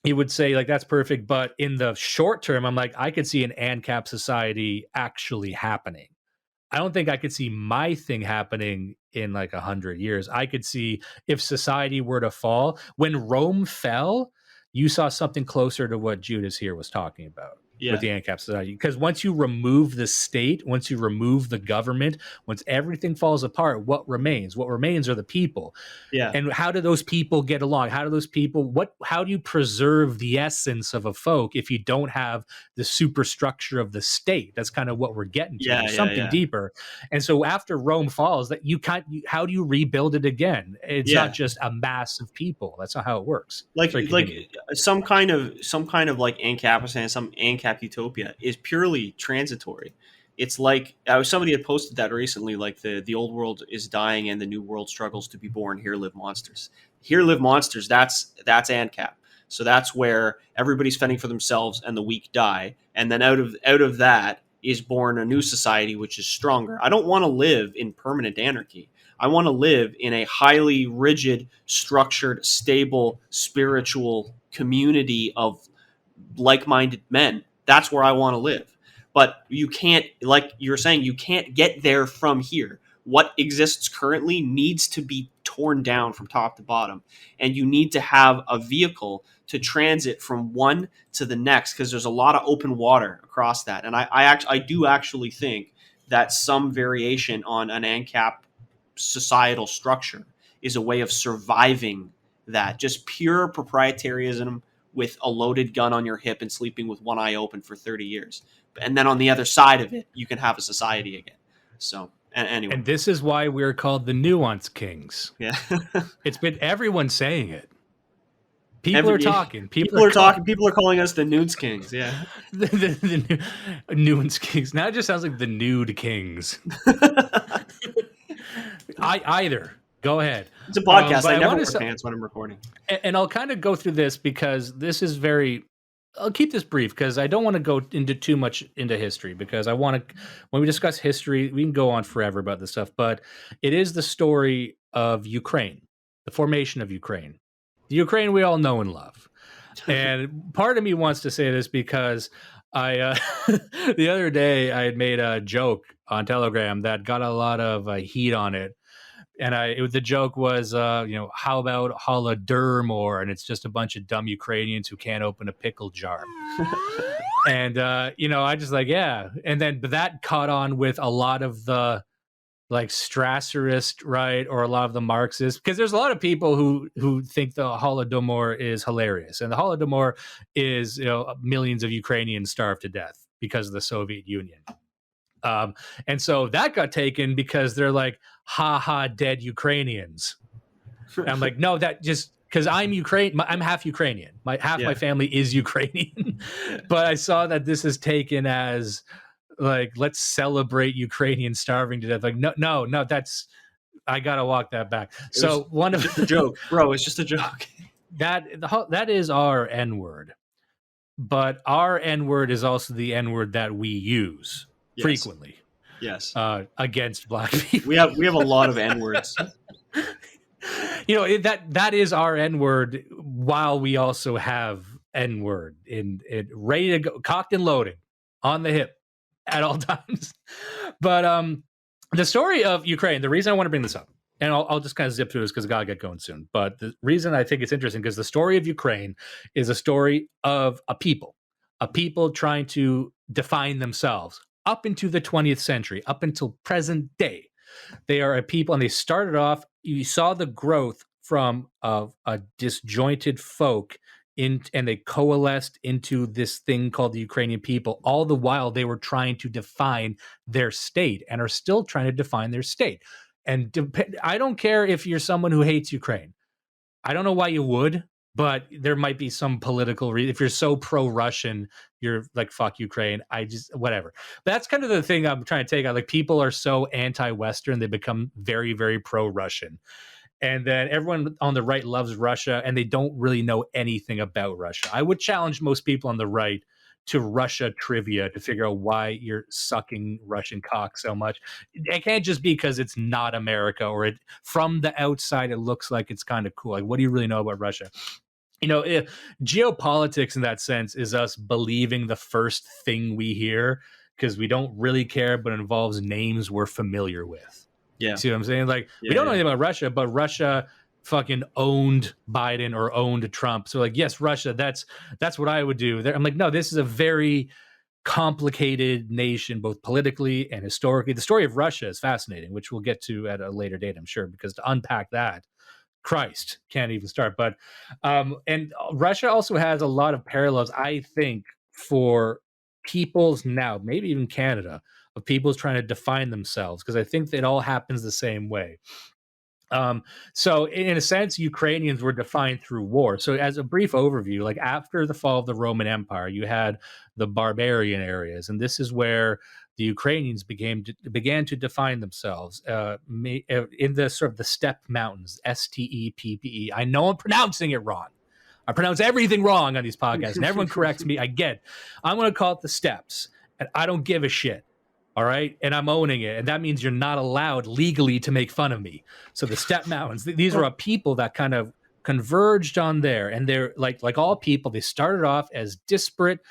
would say like, that's perfect. But in the short term, I'm like, I could see an ANCAP society actually happening. I don't think I could see my thing happening in like 100 years. I could see if society were to fall. When Rome fell, you saw something closer to what Judas here was talking about with the ANCAP society. Because once you remove the state, once you remove the government, once everything falls apart, what remains? What remains are the people. Yeah. And how do those people get along? How do you preserve the essence of a folk if you don't have the superstructure of the state? That's kind of what we're getting to. There's something deeper. And so after Rome falls, that how do you rebuild it again? It's not just a mass of people. That's not how it works. Like some kind of like ANCAP, some ANCAP utopia is purely transitory. It's like somebody had posted that recently, like the old world is dying and the new world struggles to be born. Here live monsters. Here live monsters. That's ANCAP. So that's where everybody's fending for themselves and the weak die. And then out of that is born a new society, which is stronger. I don't want to live in permanent anarchy. I want to live in a highly rigid, structured, stable, spiritual community of like-minded men. That's where I want to live. But you can't, like you're saying, you can't get there from here. what exists currently needs to be torn down from top to bottom, and you need to have a vehicle to transit from one to the next, because there's a lot of open water across that. And I do actually think that some variation on an ANCAP societal structure is a way of surviving that. Just pure proprietarianism with a loaded gun on your hip and sleeping with one eye open for 30 years. And then on the other side of it, you can have a society again. So, anyway. And this is why we're called the Nuance Kings. Yeah. It's been everyone saying it. People are talking. People are talking. People are calling us the Nudes Kings. Yeah. the Nuance Kings. Now it just sounds like the Nude Kings. Either. Go ahead. It's a podcast. I never wear pants when I'm recording. And I'll kind of go through this because this is very... I'll keep this brief because I don't want to go into too much into history, because I want to... When we discuss history, we can go on forever about this stuff, but it is the story of Ukraine, the formation of Ukraine. The Ukraine we all know and love. And part of me wants to say this because I the other day I had made a joke on Telegram that got a lot of heat on it. And the joke was, how about Holodomor? And it's just a bunch of dumb Ukrainians who can't open a pickle jar. And, I just like, yeah. And then that caught on with a lot of the like Strasserist, right, or a lot of the Marxists, because there's a lot of people who think the Holodomor is hilarious, and the Holodomor is millions of Ukrainians starved to death because of the Soviet Union, and so that got taken because they're like, ha ha, dead Ukrainians. And I'm like, no, that just because I'm half Ukrainian. My family is Ukrainian, but I saw that this is taken as like, let's celebrate Ukrainians starving to death. Like, no, that's, I gotta walk that back. So one of just a joke, bro. It's just a joke. That is our N-word, but our N-word is also the N-word that we use frequently. Yes. Against Black people. We have a lot of N-words. That is our N-word, while we also have N-word in ready to go, cocked and loading on the hip at all times. But the story of Ukraine, the reason I want to bring this up, and I'll just kind of zip through this because I gotta get going soon, but the reason I think it's interesting because the story of Ukraine is a story of a people trying to define themselves up into the 20th century, up until present day. They are a people, and they started off, you saw the growth from a disjointed folk and they coalesced into this thing called the Ukrainian people. All the while they were trying to define their state and are still trying to define their state. And I don't care if you're someone who hates Ukraine. I don't know why you would, but there might be some political reason. If you're so pro-Russian, you're like, fuck Ukraine. Whatever. But that's kind of the thing I'm trying to take out. Like, people are so anti-Western, they become very, very pro-Russian. And then everyone on the right loves Russia, and they don't really know anything about Russia. I would challenge most people on the right to Russia trivia to figure out why you're sucking Russian cock so much. It can't just be because it's not America, or from the outside it looks like it's kind of cool. Like, what do you really know about Russia? Geopolitics in that sense is us believing the first thing we hear because we don't really care, but it involves names we're familiar with. Yeah. See what I'm saying? Like, we don't know anything about Russia, but Russia fucking owned Biden or owned Trump. So like, yes, Russia, that's what I would do. I'm like, no, this is a very complicated nation, both politically and historically. The story of Russia is fascinating, which we'll get to at a later date, I'm sure, because to unpack that, Christ, can't even start. But and Russia also has a lot of parallels, I think, for peoples now, maybe even Canada, of people's trying to define themselves, because I think that it all happens the same way. So in a sense, Ukrainians were defined through war. So as a brief overview, like after the fall of the Roman Empire, you had the barbarian areas, and this is where the Ukrainians began to define themselves in the sort of the steppe mountains, Steppe. I know I'm pronouncing it wrong. I pronounce everything wrong on these podcasts, and everyone corrects me. I get it. I'm going to call it the steppes, and I don't give a shit. All right. And I'm owning it. And that means you're not allowed legally to make fun of me. So the steppe mountains, these are a people that kind of converged on there. And they're like all people, they started off as disparate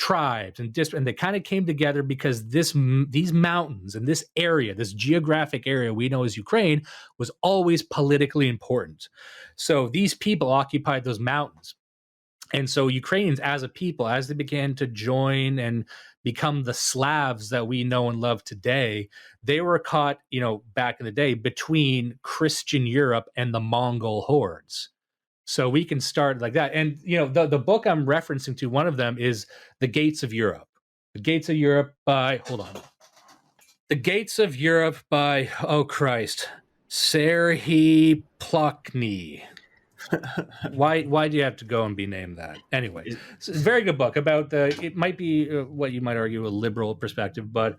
tribes and they kind of came together because these mountains and this area, this geographic area we know as Ukraine, was always politically important. So these people occupied those mountains. And so Ukrainians as a people, as they began to join and become the Slavs that we know and love today, they were caught, back in the day between Christian Europe and the Mongol hordes. So we can start like that. And, the book I'm referencing to, one of them is The Gates of Europe. The Gates of Europe by, hold on. The Gates of Europe by, oh Christ, Serhii Plokny. Why do you have to go and be named that? Anyway, it's a very good book about it might be what you might argue a liberal perspective, but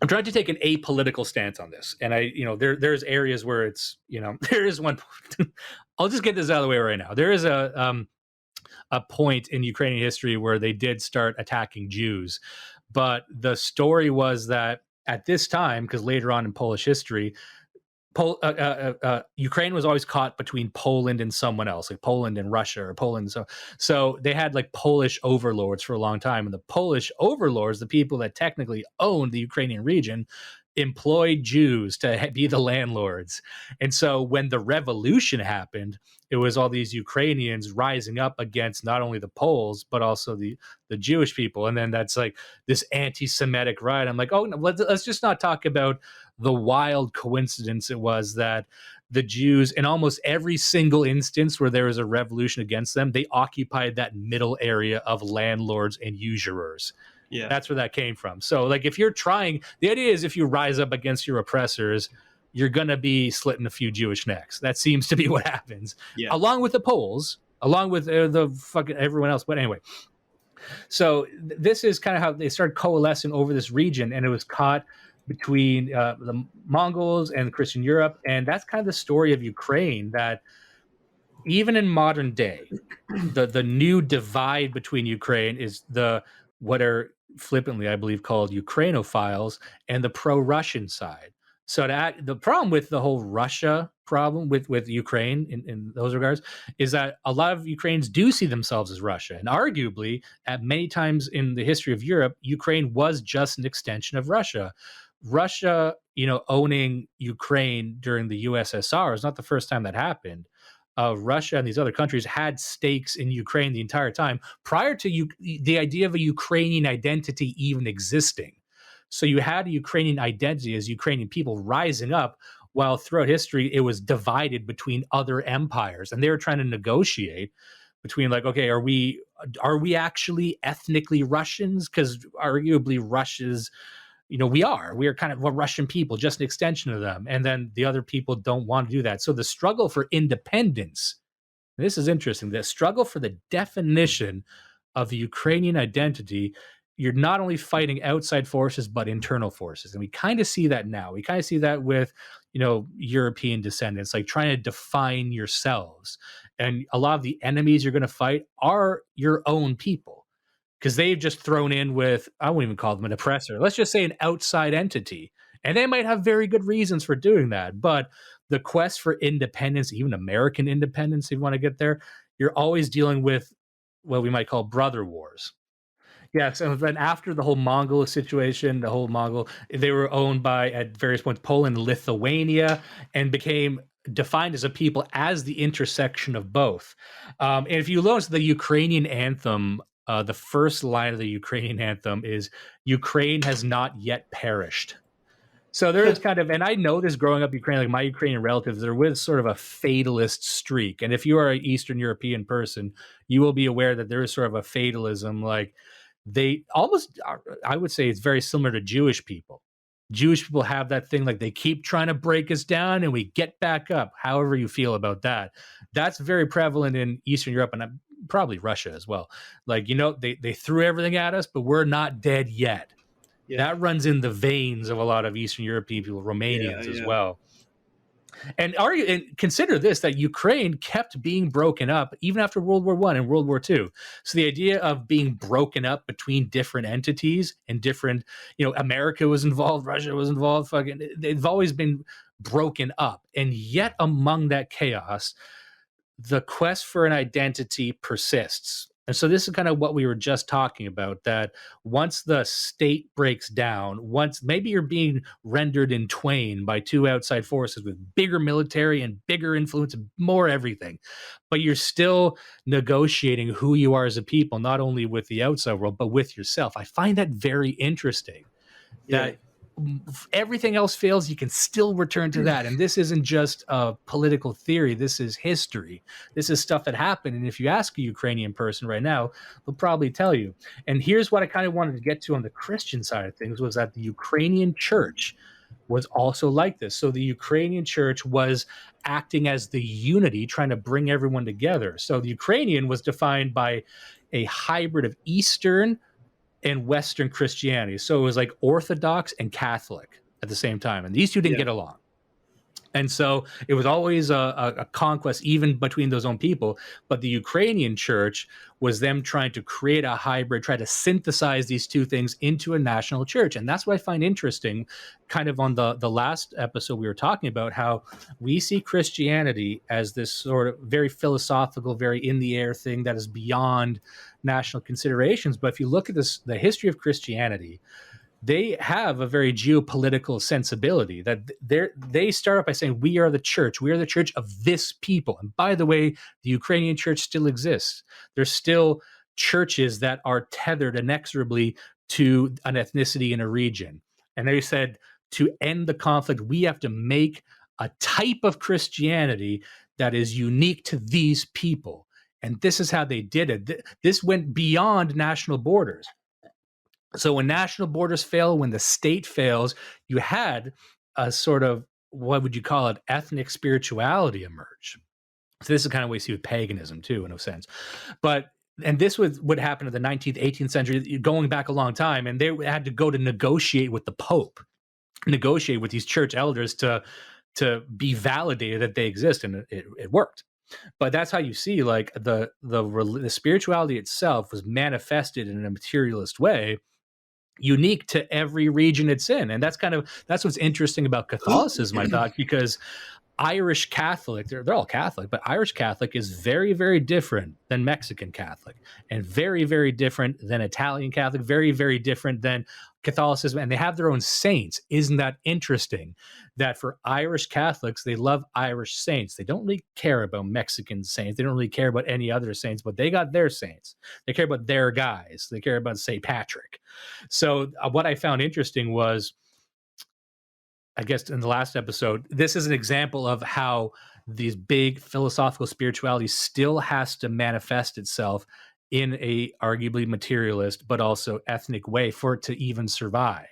I'm trying to take an apolitical stance on this. And there's areas where it's, there is one. I'll just get this out of the way right now. There is a point in Ukrainian history where they did start attacking Jews, but the story was that at this time, because later on in Polish history, Ukraine was always caught between Poland and someone else, like Poland and Russia, or Poland. So they had like Polish overlords for a long time. And the Polish overlords, the people that technically owned the Ukrainian region, employed Jews to be the landlords. And so when the revolution happened, it was all these Ukrainians rising up against not only the Poles, but also the Jewish people. And then that's like this anti-Semitic riot. I'm like, oh, no, let's just not talk about the wild coincidence it was that the Jews, in almost every single instance where there was a revolution against them, they occupied that middle area of landlords and usurers. Yeah, that's where that came from. So like if you're trying, the idea is if you rise up against your oppressors, you're going to be slitting a few Jewish necks. That seems to be what happens. Yeah. Along with the Poles, along with the fucking everyone else. But anyway, so this is kind of how they started coalescing over this region, and it was caught between the Mongols and Christian Europe. And that's kind of the story of Ukraine, that even in modern day, the new divide between Ukraine is what are flippantly, I believe, called Ukrainophiles and the pro-Russian side. So the problem with the whole Russia problem with Ukraine in those regards is that a lot of Ukrainians do see themselves as Russia. And arguably, at many times in the history of Europe, Ukraine was just an extension of Russia. Russia, owning Ukraine during the USSR is not the first time that happened. Russia and these other countries had stakes in Ukraine the entire time prior to the idea of a Ukrainian identity even existing. So you had a Ukrainian identity as Ukrainian people rising up, while throughout history it was divided between other empires, and they were trying to negotiate between like, okay, are we actually ethnically Russians? Because arguably Russia's, we are kind of a Russian people, just an extension of them. And then the other people don't want to do that. So the struggle for independence, this is interesting, the struggle for the definition of the Ukrainian identity, you're not only fighting outside forces, but internal forces. And we kind of see that now. We kind of see that with, European descendants, like trying to define yourselves. And a lot of the enemies you're going to fight are your own people, because they've just thrown in with, I won't even call them an oppressor. Let's just say an outside entity. And they might have very good reasons for doing that. But the quest for independence, even American independence, if you want to get there, you're always dealing with what we might call brother wars. Yes, and then after the whole Mongol situation, they were owned by, at various points, Poland, Lithuania, and became defined as a people as the intersection of both. And if you notice the Ukrainian anthem, the first line of the Ukrainian anthem is, "Ukraine has not yet perished." So there is kind of, and I know this growing up in Ukraine, like my Ukrainian relatives, there was sort of a fatalist streak. And if you are an Eastern European person, you will be aware that there is sort of a fatalism. Like they almost, I would say it's very similar to Jewish people. Jewish people have that thing, like they keep trying to break us down and we get back up, however you feel about that. That's very prevalent in Eastern Europe and probably Russia as well. Like, they threw everything at us, but we're not dead yet. Yeah. That runs in the veins of a lot of Eastern European people, Romanians as well. And consider this, that Ukraine kept being broken up even after World War I and World War II. So the idea of being broken up between different entities and different, America was involved, Russia was involved, they've always been broken up. And yet among that chaos, the quest for an identity persists. And so this is kind of what we were just talking about, that once the state breaks down, once maybe you're being rendered in twain by two outside forces with bigger military and bigger influence and more everything, but you're still negotiating who you are as a people, not only with the outside world, but with yourself. I find that very interesting, that everything else fails, you can still return to that. And this isn't just a political theory. This is history. This is stuff that happened. And if you ask a Ukrainian person right now, they'll probably tell you. And here's what I kind of wanted to get to on the Christian side of things, was that the Ukrainian church was also like this. So the Ukrainian church was acting as the unity, trying to bring everyone together. So the Ukrainian was defined by a hybrid of Eastern and Western Christianity. So it was like Orthodox and Catholic at the same time. And these two didn't get along. And so it was always a conquest, even between those own people. But the Ukrainian church was them trying to create a hybrid, try to synthesize these two things into a national church. And that's what I find interesting, kind of on the last episode we were talking about, how we see Christianity as this sort of very philosophical, very in the air thing that is beyond national considerations. But if you look at this, the history of Christianity, they have a very geopolitical sensibility, that they start up by saying, we are the church of this people. And by the way, the Ukrainian church still exists. There's still churches that are tethered inexorably to an ethnicity in a region. And they said, to end the conflict, we have to make a type of Christianity that is unique to these people. And this is how they did it. This went beyond national borders. So when national borders fail, when the state fails, you had a sort of, what would you call it, ethnic spirituality emerge. So this is kind of what we see with paganism too, in a sense. And this would happen in the 19th, 18th century, going back a long time. And they had to go to negotiate with the Pope, negotiate with these church elders to be validated that they exist. And it worked. But that's how you see, like, the spirituality itself was manifested in a materialist way, unique to every region it's in. And that's what's interesting about Catholicism, I thought, because Irish Catholic, they're all Catholic, but Irish Catholic is very, very different than Mexican Catholic, and very, very different than Italian Catholic, very, very different than Catholicism. And they have their own saints. Isn't that interesting? That for Irish Catholics, they love Irish saints. They don't really care about Mexican saints. They don't really care about any other saints, but they got their saints. They care about their guys. They care about St. Patrick. So what I found interesting was, I guess in the last episode, this is an example of how these big philosophical spirituality still has to manifest itself in a arguably materialist, but also ethnic way for it to even survive.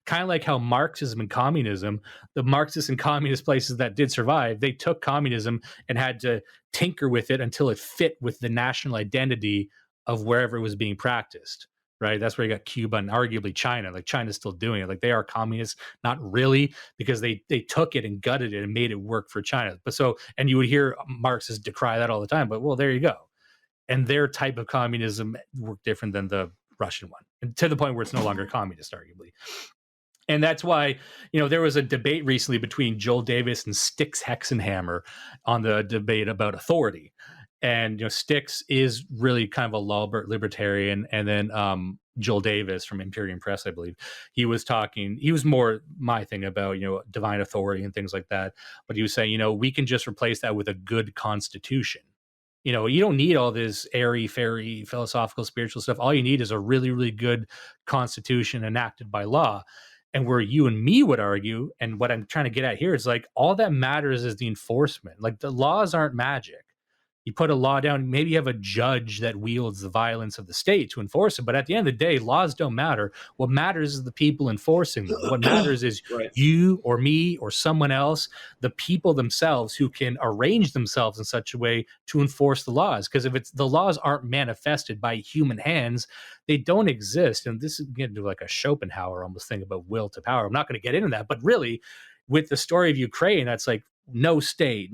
Kind of like how Marxism and communism, the Marxist and communist places that did survive, they took communism and had to tinker with it until it fit with the national identity of wherever it was being practiced. Right, that's where you got Cuba and arguably China. Like, China's still doing it. Like, they are communists, not really, because they took it and gutted it and made it work for China. But and you would hear Marxists decry that all the time. But well, there you go. And their type of communism worked different than the Russian one, and to the point where it's no longer communist, arguably. And that's why, there was a debate recently between Joel Davis and Styx Hexenhammer on the debate about authority. And Styx is really kind of a law libertarian, and then Joel Davis from Imperium Press, I believe, he was more my thing about divine authority and things like that. But he was saying, we can just replace that with a good constitution. You don't need all this airy fairy philosophical spiritual stuff. All you need is a really, really good constitution enacted by law. And where you and me would argue, and what I'm trying to get at here is, like, all that matters is the enforcement. Like, the laws aren't magic. You put a law down, maybe you have a judge that wields the violence of the state to enforce it. But at the end of the day, laws don't matter. What matters is the people enforcing them. What matters is you or me or someone else, the people themselves who can arrange themselves in such a way to enforce the laws. Because if the laws aren't manifested by human hands, they don't exist. And this is getting to like a Schopenhauer almost thing about will to power. I'm not going to get into that. But really, with the story of Ukraine, that's like, no state,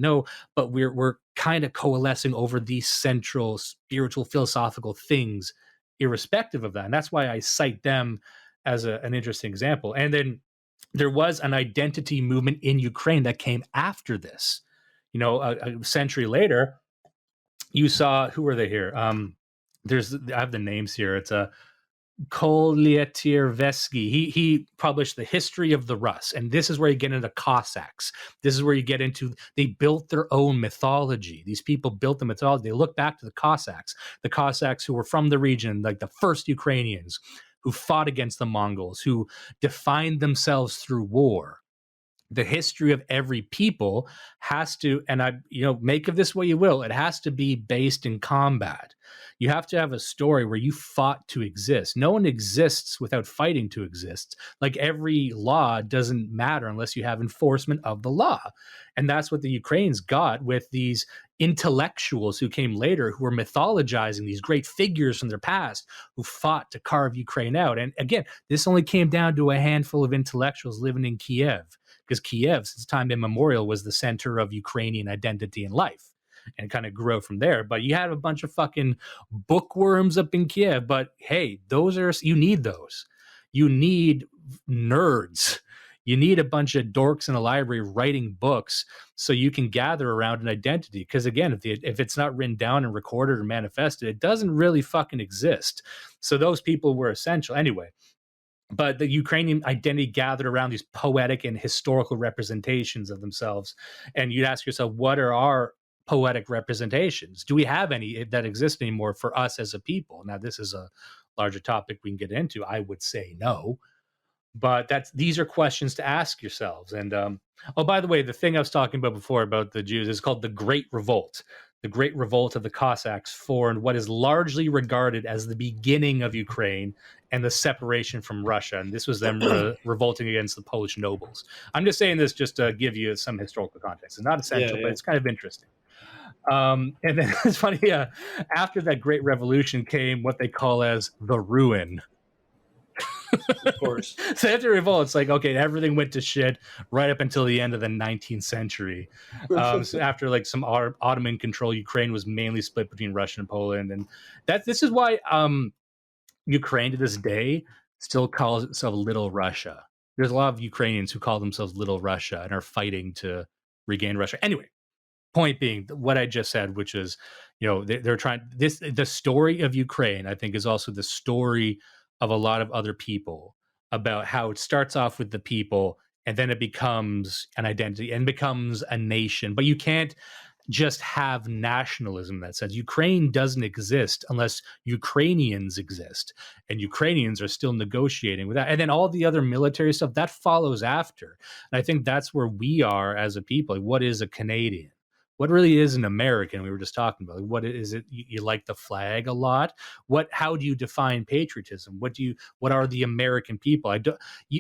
but we're kind of coalescing over these central spiritual philosophical things irrespective of that. And that's why I cite them as an interesting example. And then there was an identity movement in Ukraine that came after this. A century later, you saw, who were they here? I have the names here. It's a Kolyatyrvesky. He published the history of the Rus, and this is where you get into Cossacks. This is where you get into, they built their own mythology. These people built the mythology. They look back to the Cossacks who were from the region, like the first Ukrainians who fought against the Mongols, who defined themselves through war. The history of every people has to, and make of this what you will, it has to be based in combat. You have to have a story where you fought to exist. No one exists without fighting to exist. Like, every law doesn't matter unless you have enforcement of the law. And that's what the Ukrainians got with these intellectuals who came later, who were mythologizing these great figures from their past who fought to carve Ukraine out. And again, this only came down to a handful of intellectuals living in Kiev, because Kiev, since time immemorial, was the center of Ukrainian identity and life, and kind of grew from there. But you had a bunch of fucking bookworms up in Kiev. But hey, you need those. You need nerds. You need a bunch of dorks in a library writing books so you can gather around an identity. Because again, if it's not written down and recorded or manifested, it doesn't really fucking exist. So those people were essential. Anyway, but the Ukrainian identity gathered around these poetic and historical representations of themselves. And you'd ask yourself, what are our poetic representations? Do we have any that exist anymore for us as a people? Now, this is a larger topic we can get into. I would say no. But these are questions to ask yourselves. And by the way, the thing I was talking about before about the Jews is called the Great Revolt. The Great Revolt of the Cossacks formed what is largely regarded as the beginning of Ukraine and the separation from Russia. And this was them revolting against the Polish nobles. I'm just saying this just to give you some historical context. It's not essential, but it's kind of interesting. And then it's funny, after that Great Revolution came what they call as the ruin. Of course. So after revolt, it's like, okay, everything went to shit right up until the end of the 19th century. So after like some Ottoman control, Ukraine was mainly split between Russia and Poland, and this is why Ukraine to this day still calls itself Little Russia. There's a lot of Ukrainians who call themselves Little Russia and are fighting to regain Russia. Anyway, point being what I just said, which is, they're trying the story of Ukraine, I think, is also the story of a lot of other people, about how it starts off with the people and then it becomes an identity and becomes a nation. But you can't just have nationalism in that sense. Ukraine doesn't exist unless Ukrainians exist, and Ukrainians are still negotiating with that. And then all the other military stuff that follows after. And I think that's where we are as a people. Like, what is a Canadian? What really is an American? We were just talking about. Like, what is it? You like the flag a lot. How do you define patriotism? What are the American people?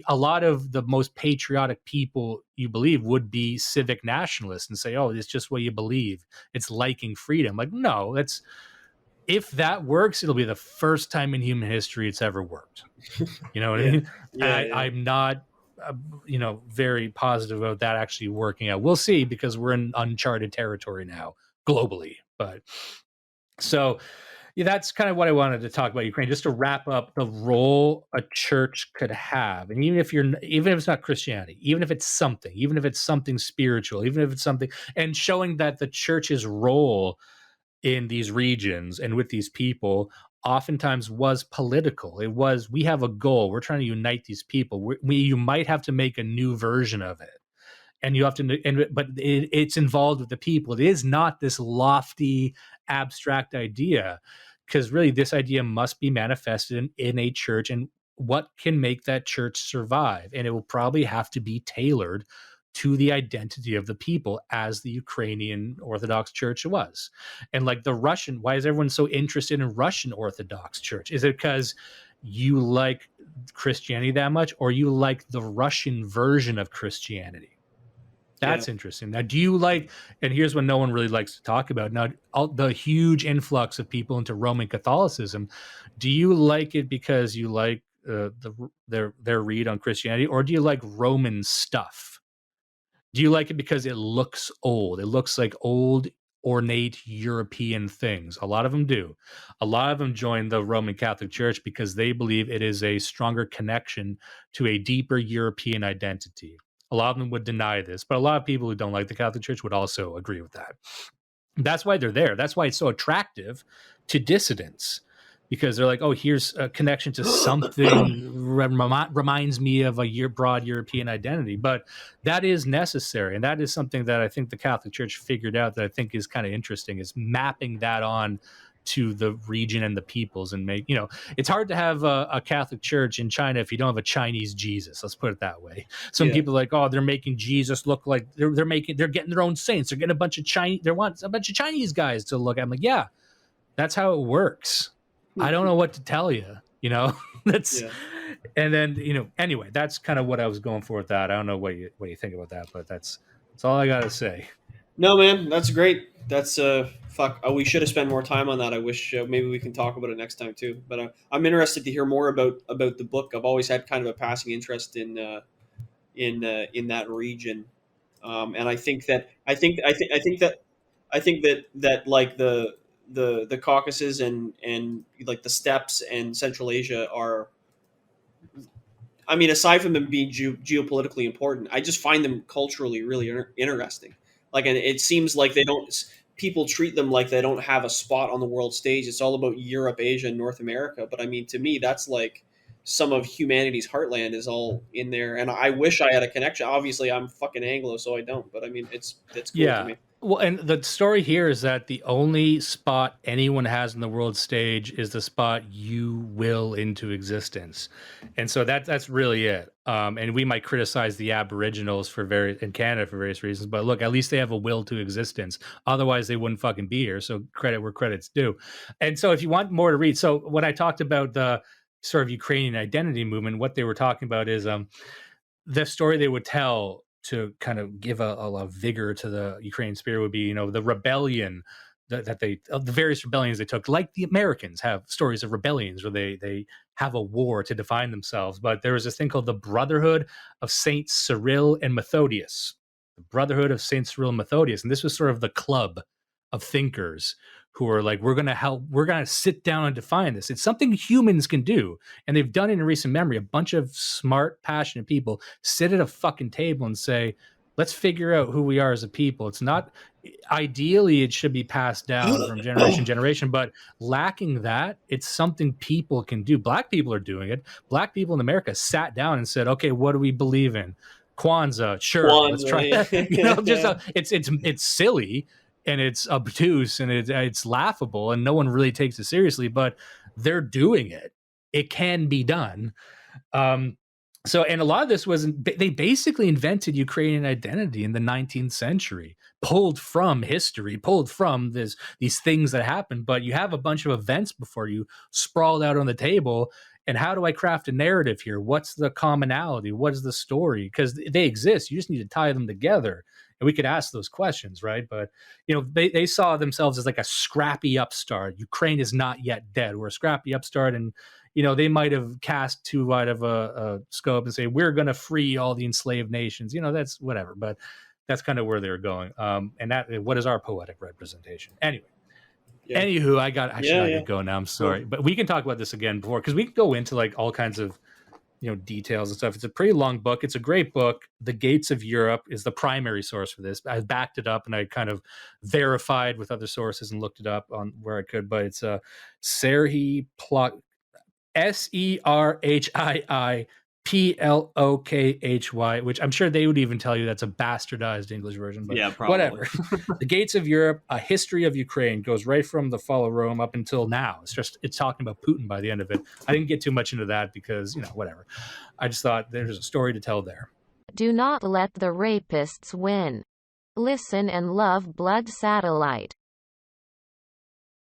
A lot of the most patriotic people you believe would be civic nationalists and say, "Oh, it's just what you believe. It's liking freedom." Like, no, if that works, it'll be the first time in human history it's ever worked. You know what I mean? I'm not very positive about that actually working out. We'll see, because we're in uncharted territory now globally. But so that's kind of what I wanted to talk about Ukraine, just to wrap up the role a church could have. And even if it's not Christianity, even if it's something spiritual, even if it's something, and showing that the church's role in these regions and with these people oftentimes was political. It was, we have a goal, we're trying to unite these people. You might have to make a new version of it, and you have to, but it's involved with the people. It is not this lofty, abstract idea, because really this idea must be manifested in a church, and what can make that church survive. And it will probably have to be tailored to the identity of the people, as the Ukrainian Orthodox Church was. And like why is everyone so interested in Russian Orthodox Church? Is it because you like Christianity that much, or you like the Russian version of Christianity? That's interesting. Now, do you like, and here's what no one really likes to talk about now, the huge influx of people into Roman Catholicism. Do you like it because you like their read on Christianity, or do you like Roman stuff? Do you like it because it looks old? It looks like old, ornate European things. A lot of them do. A lot of them join the Roman Catholic Church because they believe it is a stronger connection to a deeper European identity. A lot of them would deny this, but a lot of people who don't like the Catholic Church would also agree with that. That's why they're there. That's why it's so attractive to dissidents. because they're like, oh, here's a connection to something reminds me of a broad European identity. But that is necessary, and that is something that I think the Catholic Church figured out that I think is kind of interesting, is mapping that on to the region and the peoples, and make, it's hard to have a Catholic Church in China if you don't have a Chinese Jesus. Let's put it that way. Some people are like, oh, they're making Jesus look like they're getting their own saints. They're getting a bunch of Chinese guys to look at. I'm like, yeah, that's how it works. I don't know what to tell you. That's and then anyway, that's kind of what I was going for with that. I don't know what you think about that, but that's all I gotta say. No, man, that's great. That's fuck. We should have spent more time on that. I wish maybe we can talk about it next time too. But I'm interested to hear more about the book. I've always had kind of a passing interest in that region, and I think that like the Caucasus and like the steppes and Central Asia are. I mean, aside from them being geopolitically important, I just find them culturally really interesting. Like, and it seems like people treat them like they don't have a spot on the world stage. It's all about Europe, Asia, and North America. But I mean, to me, that's like some of humanity's heartland is all in there. And I wish I had a connection. Obviously, I'm fucking Anglo, so I don't. But I mean, it's cool to me. Well, and the story here is that the only spot anyone has on the world stage is the spot you will into existence, and so that's really it. And we might criticize the Aboriginals in Canada for various reasons, but look, at least they have a will to existence. Otherwise, they wouldn't fucking be here. So credit where credit's due. And so, if you want more to read, so when I talked about the sort of Ukrainian identity movement, what they were talking about is the story they would tell to kind of give a vigor to the Ukrainian spirit would be, the rebellion that the various rebellions they took, like the Americans have stories of rebellions where they have a war to define themselves. But there was this thing called the Brotherhood of Saints Cyril and Methodius, the Brotherhood of Saints Cyril and Methodius. And this was sort of the club of thinkers who are like, we're going to sit down and define this. It's something humans can do. And they've done it in recent memory. A bunch of smart, passionate people sit at a fucking table and say, let's figure out who we are as a people. It's not, ideally, it should be passed down from generation to generation, but lacking that, it's something people can do. Black people are doing it. Black people in America sat down and said, okay, what do we believe in? Kwanzaa, sure. Let's try that. It's silly. And it's obtuse and it's laughable and no one really takes it seriously, but they're doing it. It can be done. And a lot of this they basically invented Ukrainian identity in the 19th century, pulled from history, pulled from these things that happened. But you have a bunch of events before you sprawled out on the table. And how do I craft a narrative here? What's the commonality? What is the story? Because they exist. You just need to tie them together. And we could ask those questions, right? But, they saw themselves as like a scrappy upstart. Ukraine is not yet dead. We're a scrappy upstart. And, they might have cast too wide of a scope and say, we're going to free all the enslaved nations. That's whatever. But that's kind of where they were going. And what is our poetic representation? Anyway. Yeah. Anywho, I gotta go now. I'm sorry. But we can talk about this again because we can go into like all kinds of details and stuff. It's a pretty long book. It's a great book. The Gates of Europe is the primary source for this. I backed it up and I kind of verified with other sources and looked it up on where I could. But it's Serhii Plokhy, Serhii, which I'm sure they would even tell you that's a bastardized English version, but yeah, probably. Whatever. The Gates of Europe, a history of Ukraine, goes right from the fall of Rome up until now. It's talking about Putin by the end of it. I didn't get too much into that because, whatever. I just thought there's a story to tell there. Do not let the rapists win. Listen and love Blood Satellite.